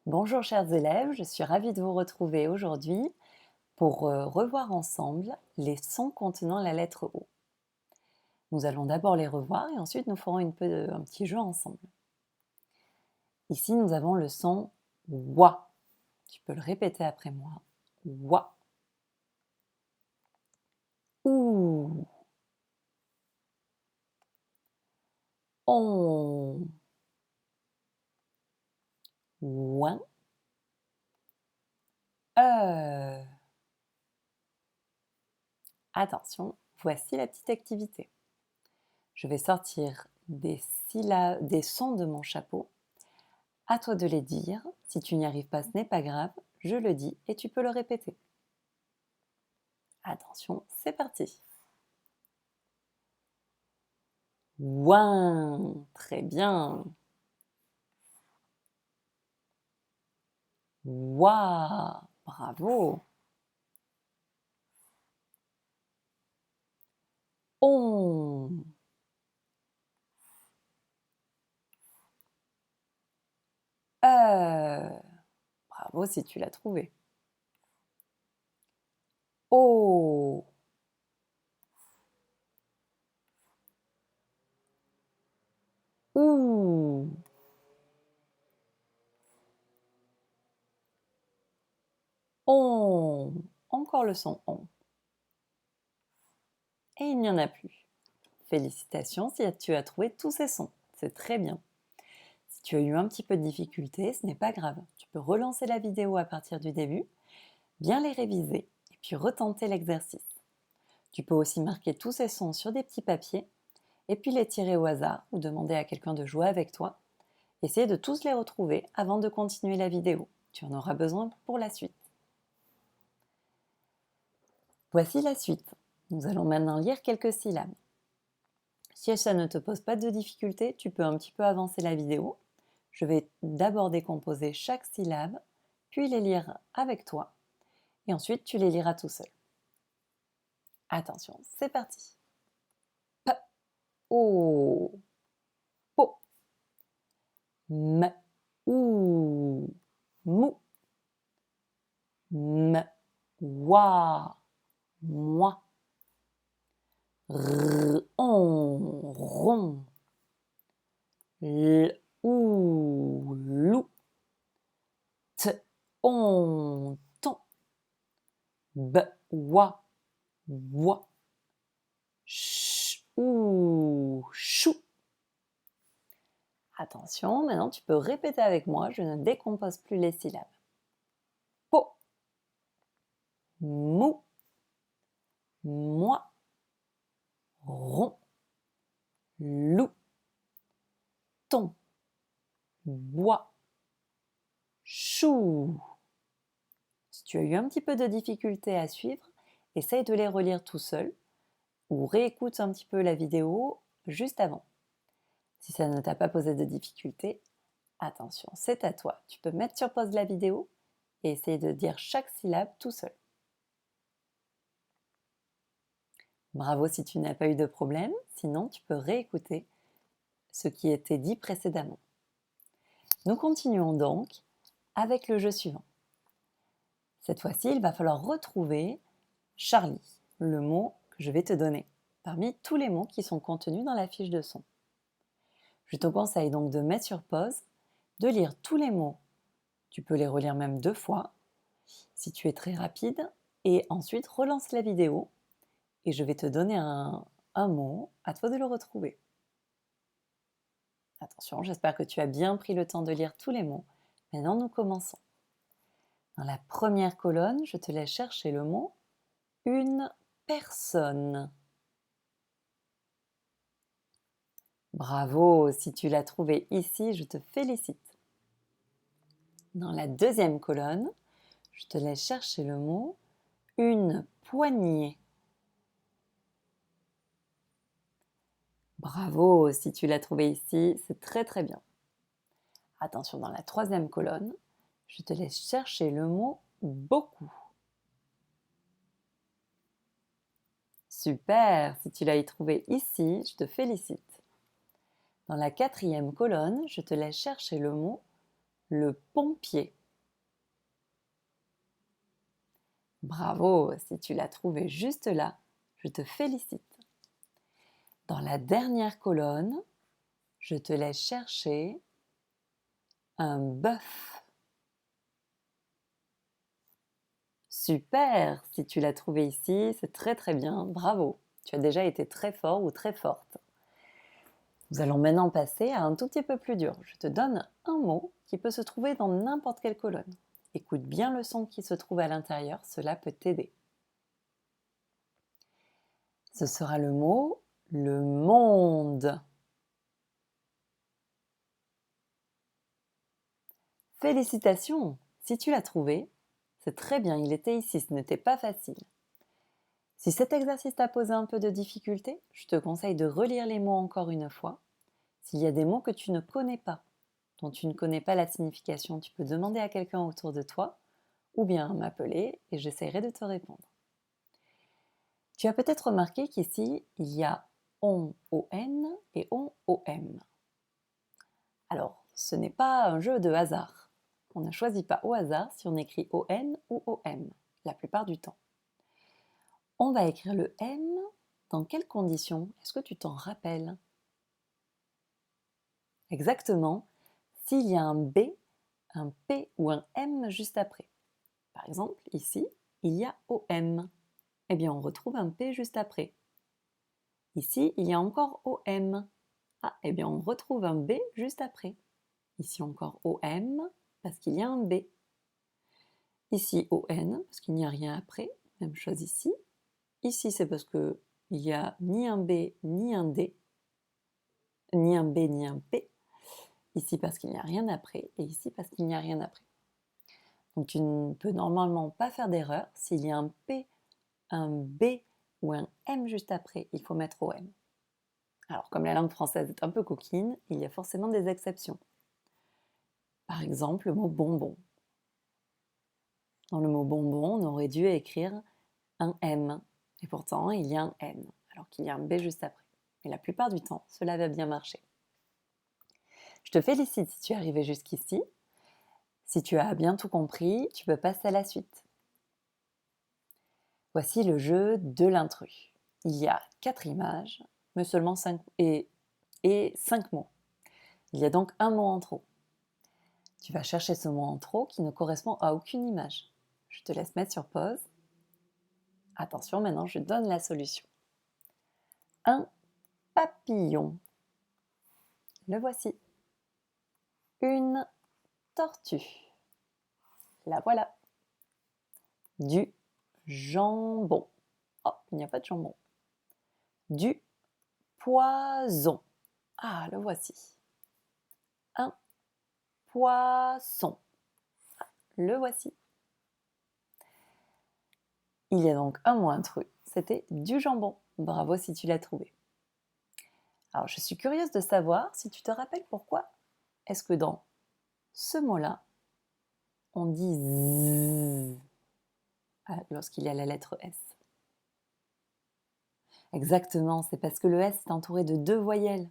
Bonjour chers élèves, je suis ravie de vous retrouver aujourd'hui pour revoir ensemble les sons contenant la lettre O. Nous allons d'abord les revoir et ensuite nous ferons un petit jeu ensemble. Ici nous avons le son WA. Tu peux le répéter après moi. WA. OU. ON. OUIN. E. Attention, voici la petite activité. Je vais sortir des sons de mon chapeau. À toi de les dire. Si tu n'y arrives pas, ce n'est pas grave. Je le dis et tu peux le répéter. Attention, c'est parti. Ouin, très bien. Ouah, bravo. On. Bravo si tu l'as trouvé. Oh. Ouh. On. Encore le son on. Et il n'y en a plus. Félicitations si tu as trouvé tous ces sons. C'est très bien. Si tu as eu un petit peu de difficulté, ce n'est pas grave. Tu peux relancer la vidéo à partir du début, bien les réviser et puis retenter l'exercice. Tu peux aussi marquer tous ces sons sur des petits papiers et puis les tirer au hasard ou demander à quelqu'un de jouer avec toi. Essaye de tous les retrouver avant de continuer la vidéo. Tu en auras besoin pour la suite. Voici la suite. Nous allons maintenant lire quelques syllabes. Si ça ne te pose pas de difficulté, tu peux un petit peu avancer la vidéo. Je vais d'abord décomposer chaque syllabe, puis les lire avec toi, et ensuite tu les liras tout seul. Attention, c'est parti. P, O, po, m, ou, mou, m, wa, moi, r, on, rond, l, ou, loup, t, on, ton, b, wa, bois, ch, ou, chou. Attention, maintenant tu peux répéter avec moi, je ne décompose plus les syllabes. Po, mou, moi, rond, loup, ton, bois, chou. Si tu as eu un petit peu de difficulté à suivre, essaye de les relire tout seul ou réécoute un petit peu la vidéo juste avant. Si ça ne t'a pas posé de difficulté, attention, c'est à toi. Tu peux mettre sur pause la vidéo et essayer de dire chaque syllabe tout seul. Bravo si tu n'as pas eu de problème, sinon tu peux réécouter ce qui était dit précédemment. Nous continuons donc avec le jeu suivant. Cette fois-ci, il va falloir retrouver Charlie, le mot que je vais te donner, parmi tous les mots qui sont contenus dans la fiche de son. Je te conseille donc de mettre sur pause, de lire tous les mots. Tu peux les relire même 2 fois, si tu es très rapide, et ensuite relance la vidéo, et je vais te donner un mot, à toi de le retrouver. Attention, j'espère que tu as bien pris le temps de lire tous les mots. Maintenant, nous commençons. Dans la première colonne, je te laisse chercher le mot « une personne ». Bravo, si tu l'as trouvé ici, je te félicite. Dans la deuxième colonne, je te laisse chercher le mot « une poignée ». Bravo, si tu l'as trouvé ici, c'est très très bien. Attention, dans la troisième colonne, je te laisse chercher le mot « beaucoup ». Super, si tu l'as trouvé ici, je te félicite. Dans la quatrième colonne, je te laisse chercher le mot « le pompier ». Bravo, si tu l'as trouvé juste là, je te félicite. Dans la dernière colonne, je te laisse chercher un bœuf. Super, si tu l'as trouvé ici, c'est très très bien, bravo. Tu as déjà été très fort ou très forte. Nous allons maintenant passer à un tout petit peu plus dur. Je te donne un mot qui peut se trouver dans n'importe quelle colonne. Écoute bien le son qui se trouve à l'intérieur, cela peut t'aider. Ce sera le mot « le monde ». Félicitations! Si tu l'as trouvé, c'est très bien, il était ici, ce n'était pas facile. Si cet exercice t'a posé un peu de difficulté, je te conseille de relire les mots encore une fois. S'il y a des mots que tu ne connais pas, dont tu ne connais pas la signification, tu peux demander à quelqu'un autour de toi ou bien m'appeler et j'essaierai de te répondre. Tu as peut-être remarqué qu'ici, il y a on, on et on, om. Alors, ce n'est pas un jeu de hasard. On ne choisit pas au hasard si on écrit on ou om, la plupart du temps. On va écrire le M dans quelles conditions? Est-ce que tu t'en rappelles? Exactement, s'il y a un B, un P ou un M juste après. Par exemple, ici, il y a OM. Eh bien, on retrouve un P juste après. Ici, il y a encore OM. Ah, eh bien, on retrouve un B juste après. Ici encore OM, parce qu'il y a un B. Ici ON, parce qu'il n'y a rien après. Même chose ici. Ici, c'est parce qu'il n'y a ni un B, ni un D. Ni un B, ni un P. Ici, parce qu'il n'y a rien après. Et ici, parce qu'il n'y a rien après. Donc, tu ne peux normalement pas faire d'erreur. S'il y a un P, un B ou un M juste après, il faut mettre OM. Alors, comme la langue française est un peu coquine, il y a forcément des exceptions. Par exemple, le mot bonbon. Dans le mot bonbon, on aurait dû écrire un M. Et pourtant, il y a un N, alors qu'il y a un B juste après. Mais la plupart du temps, cela va bien marcher. Je te félicite si tu es arrivé jusqu'ici. Si tu as bien tout compris, tu peux passer à la suite. Voici le jeu de l'intrus. Il y a 4 images, mais seulement 5 et 5 mots. Il y a donc un mot en trop. Tu vas chercher ce mot en trop qui ne correspond à aucune image. Je te laisse mettre sur pause. Attention, maintenant je donne la solution. Un papillon. Le voici. Une tortue. La voilà. Du jambon. Oh, il n'y a pas de jambon. Du poison. Ah, le voici. Un poisson. Ah, le voici. Il y a donc un mot intrus. C'était du jambon. Bravo si tu l'as trouvé. Alors, je suis curieuse de savoir si tu te rappelles pourquoi est-ce que dans ce mot-là, on dit Z lorsqu'il y a la lettre S. Exactement, c'est parce que le S est entouré de 2 voyelles.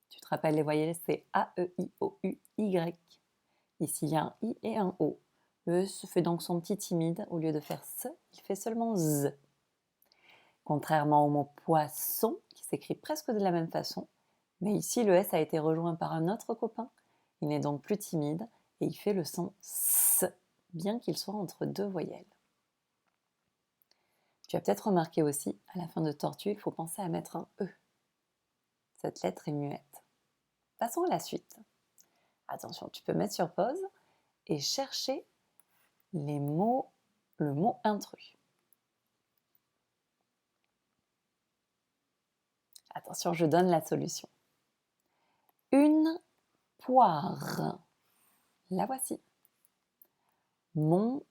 Tu te rappelles les voyelles, c'est A, E, I, O, U, Y. Ici, il y a un I et un O. Le S fait donc son petit timide. Au lieu de faire S, il fait seulement Z. Contrairement au mot poisson, qui s'écrit presque de la même façon, mais ici, le S a été rejoint par un autre copain. Il n'est donc plus timide et il fait le son S, bien qu'il soit entre 2 voyelles. Tu as peut-être remarqué aussi, à la fin de tortue, il faut penser à mettre un E. Cette lettre est muette. Passons à la suite. Attention, tu peux mettre sur pause et chercher le mot intrus. Attention, je donne la solution. Une poire. La voici. Mon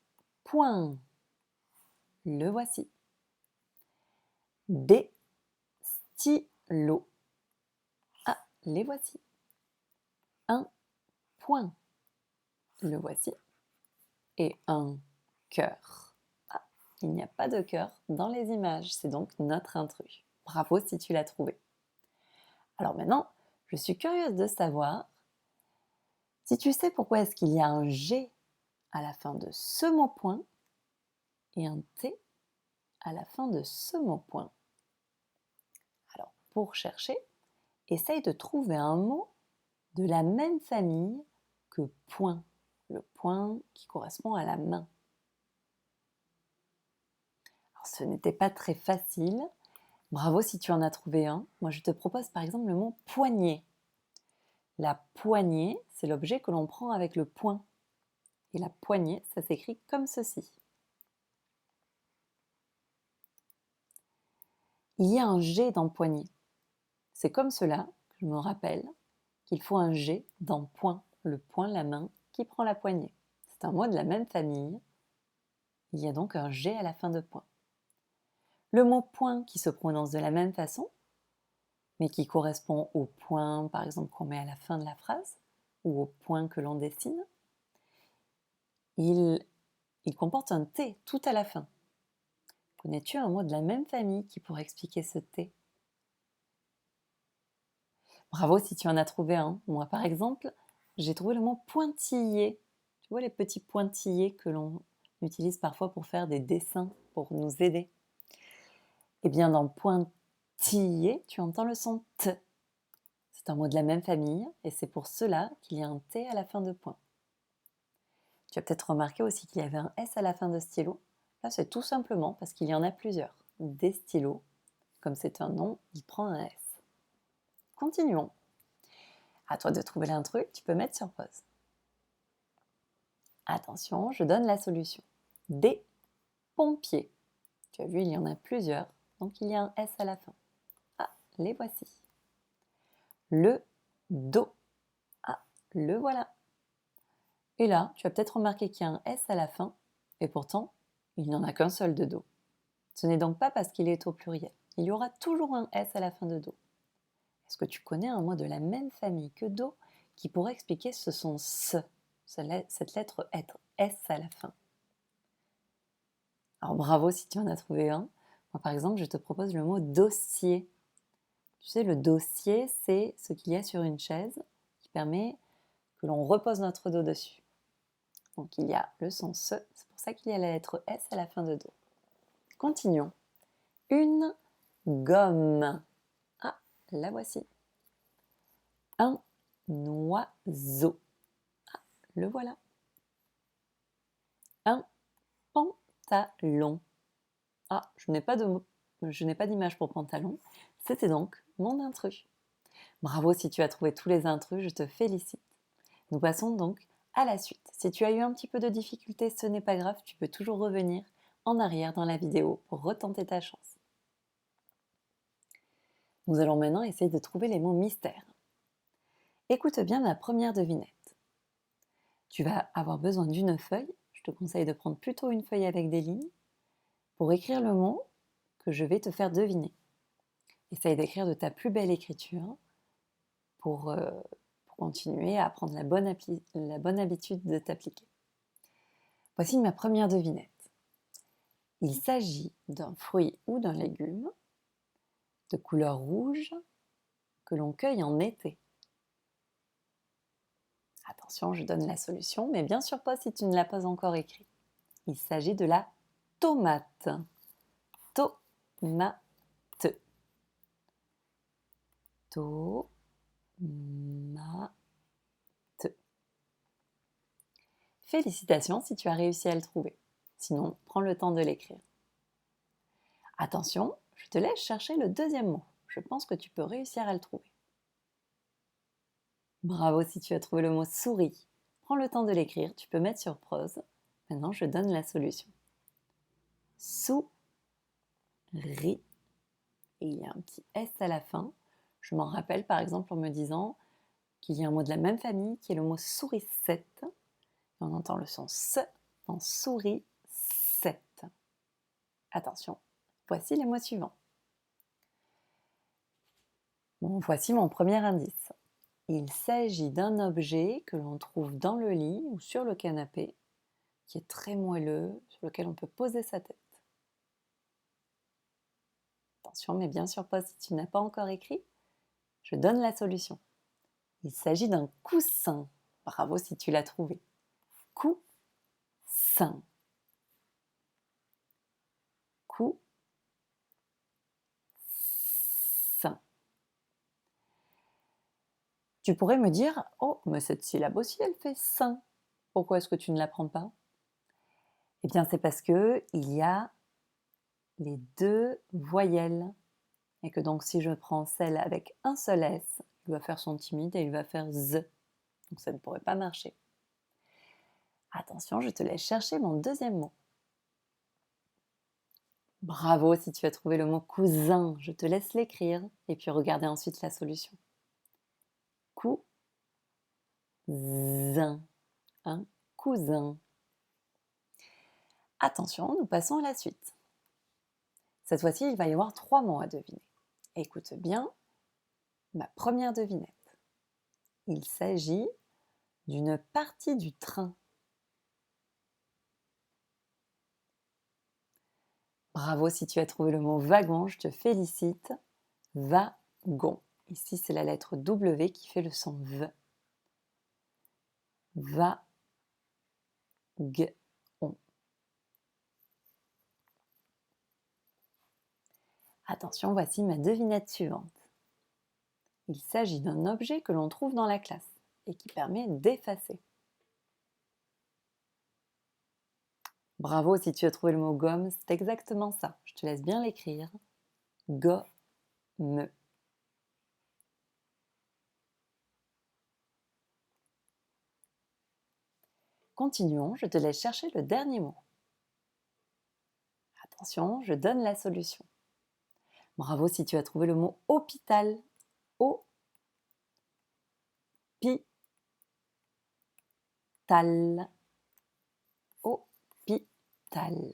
poing. Le voici. Des stylos. Ah, les voici. Un point. Le voici. Et un cœur. Ah, il n'y a pas de cœur dans les images, c'est donc notre intrus. Bravo si tu l'as trouvé. Alors maintenant, je suis curieuse de savoir si tu sais pourquoi est-ce qu'il y a un G à la fin de ce mot point et un T à la fin de ce mot point. Alors, pour chercher, essaye de trouver un mot de la même famille que point, le point qui correspond à la main. Alors, ce n'était pas très facile. Bravo si tu en as trouvé un. Moi, je te propose par exemple le mot poignée. La poignée, c'est l'objet que l'on prend avec le poing. Et la poignée, ça s'écrit comme ceci. Il y a un G dans poignée. C'est comme cela que je me rappelle qu'il faut un G dans point, le point, la main qui prend la poignée. C'est un mot de la même famille. Il y a donc un G à la fin de point. Le mot point qui se prononce de la même façon, mais qui correspond au point, par exemple, qu'on met à la fin de la phrase, ou au point que l'on dessine, il comporte un T tout à la fin. Connais-tu un mot de la même famille qui pourrait expliquer ce T ? Bravo si tu en as trouvé un. Moi, par exemple, j'ai trouvé le mot pointillé. Tu vois les petits pointillés que l'on utilise parfois pour faire des dessins, pour nous aider. Eh bien, dans pointillé, tu entends le son T. C'est un mot de la même famille et c'est pour cela qu'il y a un T à la fin de point. Tu as peut-être remarqué aussi qu'il y avait un S à la fin de stylo. Là, c'est tout simplement parce qu'il y en a plusieurs. Des stylos, comme c'est un nom, il prend un S. Continuons. À toi de trouver l'intrus, tu peux mettre sur pause. Attention, je donne la solution. Des pompiers. Tu as vu, il y en a plusieurs, donc il y a un S à la fin. Ah, les voici. Le do. Ah, le voilà. Et là, tu as peut-être remarqué qu'il y a un S à la fin, et pourtant, il n'y en a qu'un seul de do. Ce n'est donc pas parce qu'il est au pluriel. Il y aura toujours un S à la fin de do. Est-ce que tu connais un mot de la même famille que do qui pourrait expliquer ce son S, cette lettre être S à la fin? Alors bravo si tu en as trouvé un. Moi par exemple, je te propose le mot dossier. Tu sais, le dossier, c'est ce qu'il y a sur une chaise qui permet que l'on repose notre dos dessus. Donc il y a le son S, c'est pour ça qu'il y a la lettre S à la fin de do. Continuons. Une gomme. Ah, la voici. Un oiseau. Ah, le voilà. Un pantalon. Ah, je n'ai pas d'image pour pantalon. C'était donc mon intrus. Bravo si tu as trouvé tous les intrus, je te félicite. Nous passons donc à la suite. Si tu as eu un petit peu de difficulté, ce n'est pas grave, tu peux toujours revenir en arrière dans la vidéo pour retenter ta chance. Nous allons maintenant essayer de trouver les mots mystères. Écoute bien ma première devinette. Tu vas avoir besoin d'une feuille. Je te conseille de prendre plutôt une feuille avec des lignes pour écrire le mot que je vais te faire deviner. Essaye d'écrire de ta plus belle écriture pour continuer à prendre la bonne habitude de t'appliquer. Voici ma première devinette. Il s'agit d'un fruit ou d'un légume de couleur rouge que l'on cueille en été. Attention, je donne la solution, mais bien sûr pas si tu ne l'as pas encore écrit. Il s'agit de la tomate. Tomate. Tomate. Félicitations si tu as réussi à le trouver. Sinon, prends le temps de l'écrire. Attention, je te laisse chercher le deuxième mot. Je pense que tu peux réussir à le trouver. Bravo si tu as trouvé le mot souris. Prends le temps de l'écrire, tu peux mettre sur pause. Maintenant, je donne la solution. Souris. Et il y a un petit S à la fin. Je m'en rappelle par exemple en me disant qu'il y a un mot de la même famille qui est le mot sourisette. Et on entend le son S dans sourisette. Attention, voici les mots suivants. Bon, voici mon premier indice. Il s'agit d'un objet que l'on trouve dans le lit ou sur le canapé, qui est très moelleux, sur lequel on peut poser sa tête. Attention, mais bien sûr pas si tu n'as pas encore écrit. Je donne la solution. Il s'agit d'un coussin. Bravo si tu l'as trouvé. Coussin. Coussin. Tu pourrais me dire, oh, mais cette syllabe aussi, elle fait sin. Pourquoi est-ce que tu ne l'apprends pas? Eh bien, c'est parce que il y a les deux voyelles. Et que donc, si je prends celle avec un seul S, il va faire son timide et il va faire Z. Donc, ça ne pourrait pas marcher. Attention, je te laisse chercher mon deuxième mot. Bravo si tu as trouvé le mot cousin. Je te laisse l'écrire et puis regarder ensuite la solution. Cousin. Un cousin. Attention, nous passons à la suite. Cette fois-ci, il va y avoir 3 mots à deviner. Écoute bien ma première devinette. Il s'agit d'une partie du train. Bravo si tu as trouvé le mot wagon, je te félicite. Wagon. Ici, c'est la lettre W qui fait le son V. Wagon. Attention, voici ma devinette suivante. Il s'agit d'un objet que l'on trouve dans la classe et qui permet d'effacer. Bravo si tu as trouvé le mot gomme, c'est exactement ça. Je te laisse bien l'écrire. Gomme. Continuons, je te laisse chercher le dernier mot. Attention, je donne la solution. Bravo si tu as trouvé le mot hôpital. Hôpital. Hôpital.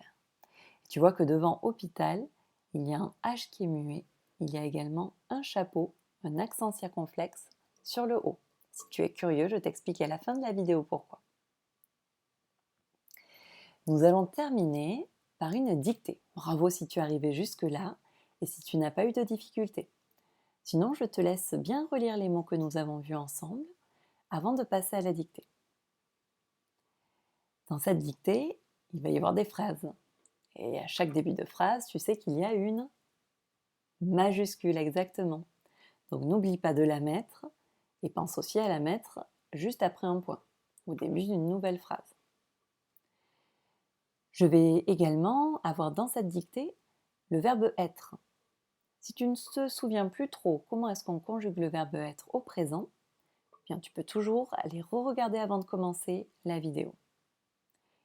Tu vois que devant hôpital, il y a un H qui est muet. Il y a également un chapeau, un accent circonflexe sur le haut. Si tu es curieux, je t'explique à la fin de la vidéo pourquoi. Nous allons terminer par une dictée. Bravo si tu es arrivé jusque-là et si tu n'as pas eu de difficultés. Sinon, je te laisse bien relire les mots que nous avons vus ensemble avant de passer à la dictée. Dans cette dictée, il va y avoir des phrases. Et à chaque début de phrase, tu sais qu'il y a une majuscule, exactement. Donc n'oublie pas de la mettre et pense aussi à la mettre juste après un point, au début d'une nouvelle phrase. Je vais également avoir dans cette dictée le verbe être. Si tu ne te souviens plus trop comment est-ce qu'on conjugue le verbe être au présent, eh bien tu peux toujours aller re-regarder avant de commencer la vidéo.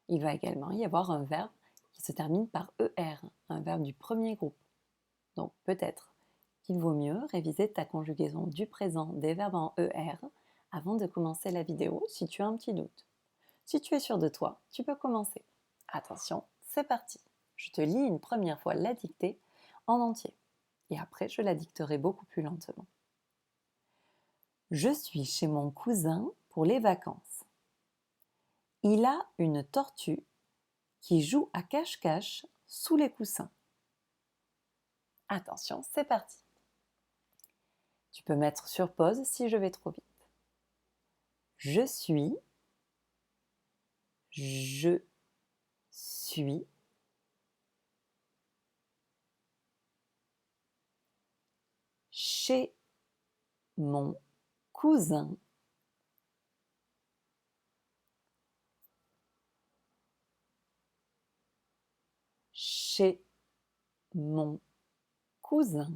Il va également y avoir un verbe qui se termine par ER, un verbe du premier groupe. Donc peut-être qu'il vaut mieux réviser ta conjugaison du présent des verbes en ER avant de commencer la vidéo si tu as un petit doute. Si tu es sûr de toi, tu peux commencer. Attention, c'est parti. Je te lis une première fois la dictée en entier et après je la dicterai beaucoup plus lentement. Je suis chez mon cousin pour les vacances. Il a une tortue qui joue à cache-cache sous les coussins. Attention, c'est parti. Tu peux mettre sur pause si je vais trop vite. Je suis chez mon cousin. Chez mon cousin.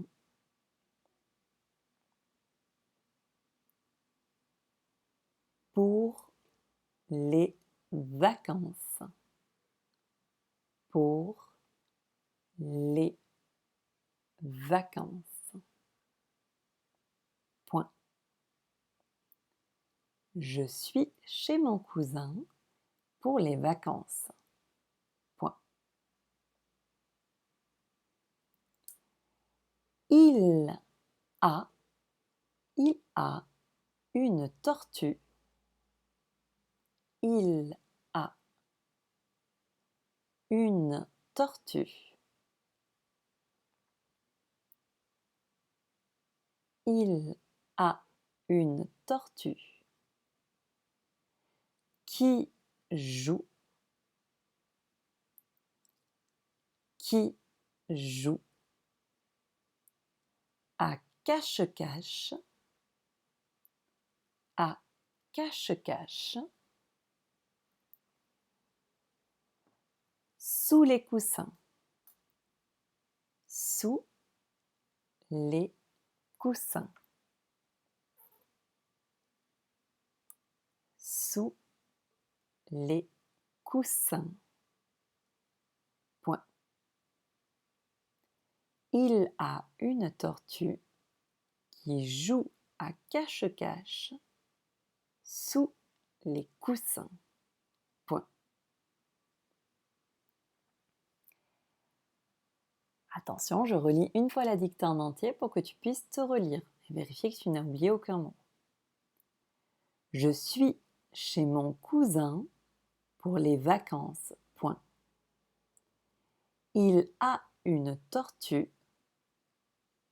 Pour les vacances. Pour les vacances. Point. Je suis chez mon cousin pour les vacances. Point. Il a une tortue. Il a une tortue. Il a une tortue qui joue joue. À cache-cache. À cache-cache. Sous les coussins. Sous les coussins. Sous les coussins. Point. Il a une tortue qui joue à cache-cache sous les coussins. Point. Attention, je relis une fois la dictée en entier pour que tu puisses te relire et vérifier que tu n'as oublié aucun mot. Je suis chez mon cousin pour les vacances. Point. Il a une tortue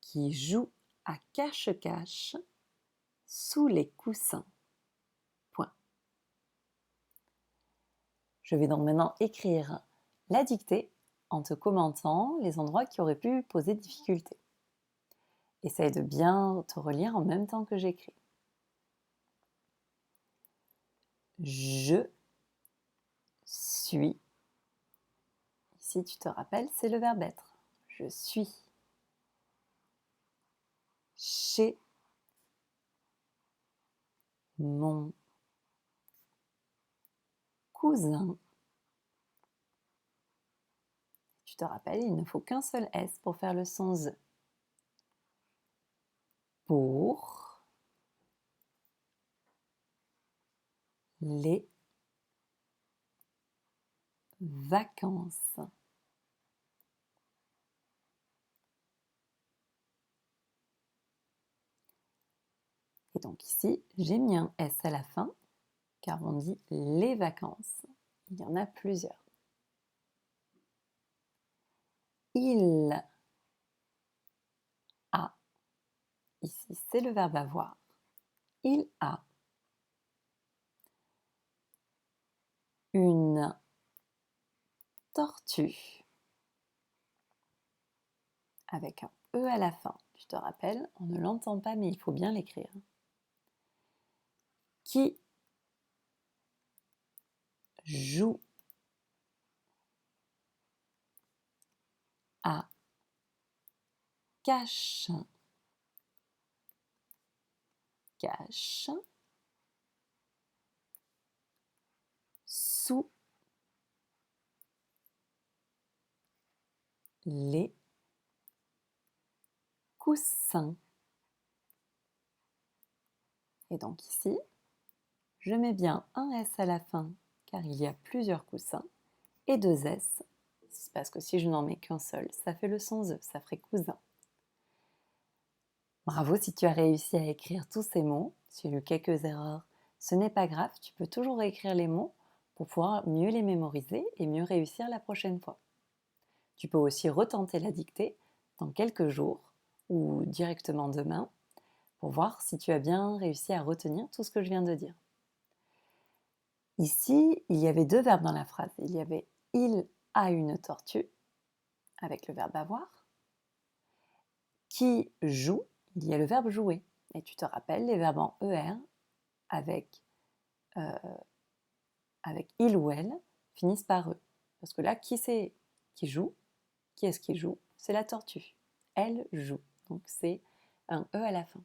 qui joue à cache-cache sous les coussins. Point. Je vais donc maintenant écrire la dictée en te commentant les endroits qui auraient pu poser difficulté. Essaye de bien te relire en même temps que j'écris. Je suis. Ici, tu te rappelles, c'est le verbe être. Je suis chez mon cousin. Tu te rappelles, il ne faut qu'un seul S pour faire le son Z. Pour les vacances. Et donc ici, j'ai mis un S à la fin, car on dit les vacances. Il y en a plusieurs. Il a, ici c'est le verbe avoir, il a une tortue avec un E à la fin. Tu te rappelles, on ne l'entend pas mais il faut bien l'écrire. Qui joue à cache-cache sous les coussins. Et donc ici, je mets bien un S à la fin car il y a plusieurs coussins et deux S. C'est parce que si je n'en mets qu'un seul, ça fait le son Z, ça ferait cousin. Bravo si tu as réussi à écrire tous ces mots. Si il y a eu quelques erreurs, ce n'est pas grave, tu peux toujours réécrire les mots pour pouvoir mieux les mémoriser et mieux réussir la prochaine fois. Tu peux aussi retenter la dictée dans quelques jours ou directement demain pour voir si tu as bien réussi à retenir tout ce que je viens de dire. Ici, il y avait deux verbes dans la phrase. Il y avait « il a une tortue » avec le verbe « avoir ». Qui joue, il y a le verbe « jouer ». Et tu te rappelles, les verbes en ER avec il ou elle finissent par E. Parce que là, qui c'est qui joue? Qui est-ce qui joue? C'est la tortue. Elle joue. Donc c'est un E à la fin.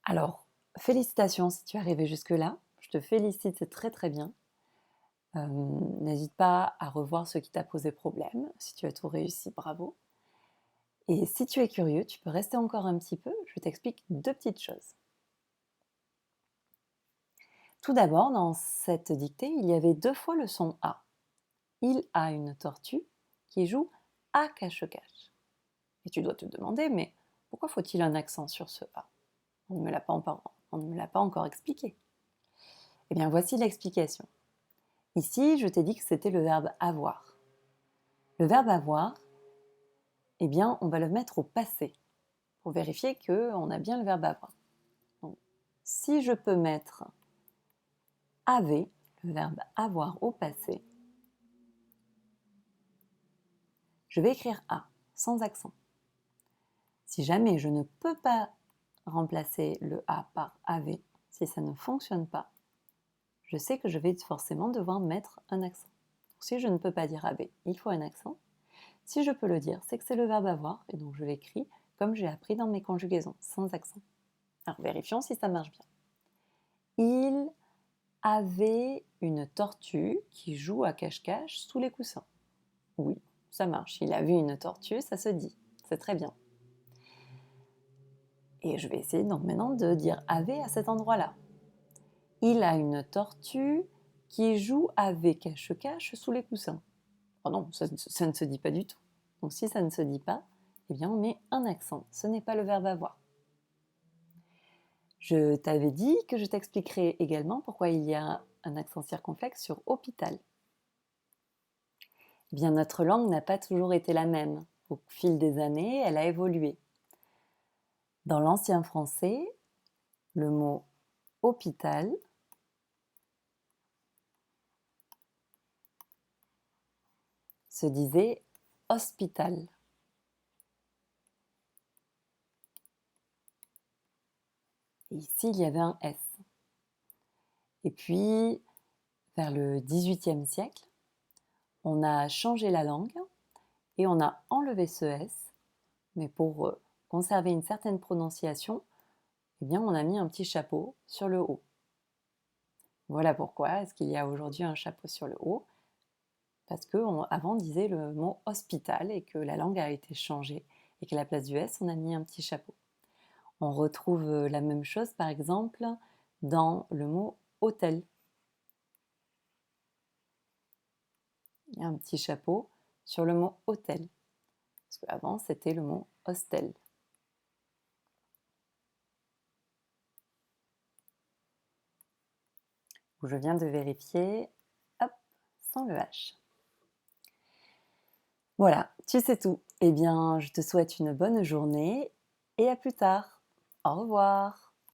Alors, félicitations si tu es arrivé jusque-là. Je te félicite, c'est très très bien. N'hésite pas à revoir ce qui t'a posé problème. Si tu as tout réussi, bravo. Et si tu es curieux, tu peux rester encore un petit peu. Je t'explique deux petites choses. Tout d'abord, dans cette dictée, il y avait deux fois le son A. Il a une tortue qui joue à cache-cache. Et tu dois te demander, mais pourquoi faut-il un accent sur ce A? On ne me l'a pas encore expliqué. Eh bien, voici l'explication. Ici, je t'ai dit que c'était le verbe avoir. Le verbe avoir, eh bien, on va le mettre au passé pour vérifier qu'on a bien le verbe avoir. Donc, si je peux mettre avait, le verbe avoir au passé, Je vais écrire A, sans accent. Si jamais je ne peux pas remplacer le A par AV, si ça ne fonctionne pas, je sais que je vais forcément devoir mettre un accent. Donc, si je ne peux pas dire AV, il faut un accent. Si je peux le dire, c'est que c'est le verbe avoir, et donc je l'écris comme j'ai appris dans mes conjugaisons, sans accent. Alors vérifions si ça marche bien. Il avait une tortue qui joue à cache-cache sous les coussins. Oui, ça marche. Il a vu une tortue, ça se dit. C'est très bien. Et je vais essayer donc maintenant de dire avait à cet endroit-là. Il a une tortue qui joue avec cache-cache sous les coussins. Oh non, ça ne se dit pas du tout. Donc si ça ne se dit pas, eh bien on met un accent. Ce n'est pas le verbe avoir. Je t'avais dit que je t'expliquerai également pourquoi il y a un accent circonflexe sur hôpital. Eh bien, notre langue n'a pas toujours été la même. Au fil des années, elle a évolué. Dans l'ancien français, le mot hôpital se disait hospital. Et ici, il y avait un S. Et puis, vers le XVIIIe siècle, on a changé la langue et on a enlevé ce S, mais pour conserver une certaine prononciation, eh bien, on a mis un petit chapeau sur le O. Voilà pourquoi est-ce qu'il y a aujourd'hui un chapeau sur le O. Parce qu'avant on disait le mot hospital et que la langue a été changée et qu'à la place du S, on a mis un petit chapeau. On retrouve la même chose par exemple dans le mot hôtel. Il y a un petit chapeau sur le mot hôtel. Parce qu'avant, c'était le mot hostel. Où je viens de vérifier, hop, sans le H. Voilà, tu sais tout. Eh bien, je te souhaite une bonne journée et à plus tard. Au revoir.